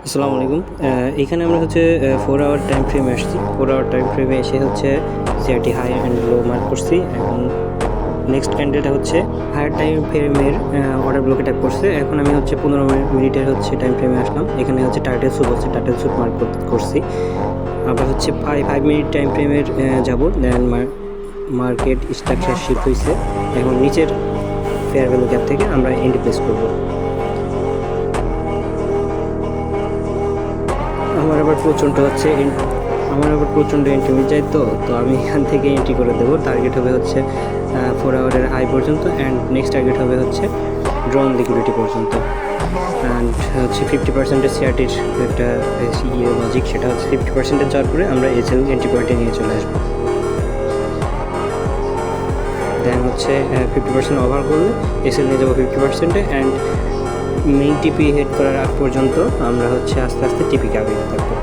আসসালামু আলাইকুম। এখানে আমরা হচ্ছে 4 আওয়ার টাইম ফ্রেমে আসছি। 4 আওয়ার টাইম ফ্রেমে এসে হচ্ছে CRT high and low mark করছি এবং নেক্সট ক্যান্ডেলটা হচ্ছে হায়ার টাইম ফ্রেমের অর্ডার ব্লকে ট্যাপ করছে। এখন আমি হচ্ছে 15 মিনিটের হচ্ছে টাইম ফ্রেমে আসলাম। এখানে হচ্ছে টার্টেল স্যুপ হচ্ছে, টার্টেল স্যুপ মার্ক করছি। আবার হচ্ছে 5 মিনিট টাইম ফ্রেমের যাব, দেন মার্কেট স্ট্রাকচার শিফট হয়েছে। এখন নিচের ফেয়ার ভ্যালু গ্যাপ থেকে আমরা এন্ট্রি প্লেস করবো। আমার আবার প্রচণ্ড এন্ট্রি হয়ে যায়, তো আমি এখান থেকে এন্ট্রি করে দেবো। টার্গেট হবে হচ্ছে 4 আওয়ারের হাই পর্যন্ত, অ্যান্ড নেক্সট টার্গেট হবে হচ্ছে ড্রন লিকুইডিটি পর্যন্ত। অ্যান্ড হচ্ছে 50%-এর সিআরটির একটা লজিক, সেটা হচ্ছে 50%-এর যাওয়ার পরে আমরা এসএল এন্ট্রি পয়েন্টে নিয়ে চলে আসবো। দেন হচ্ছে 50% ওভার করলে এসএল নিয়ে যাবো 50%-এ, অ্যান্ড মেইন টিপি হেড করার আগ পর্যন্ত আমরা হচ্ছে আস্তে আস্তে টিপিকে আগে থাকবো।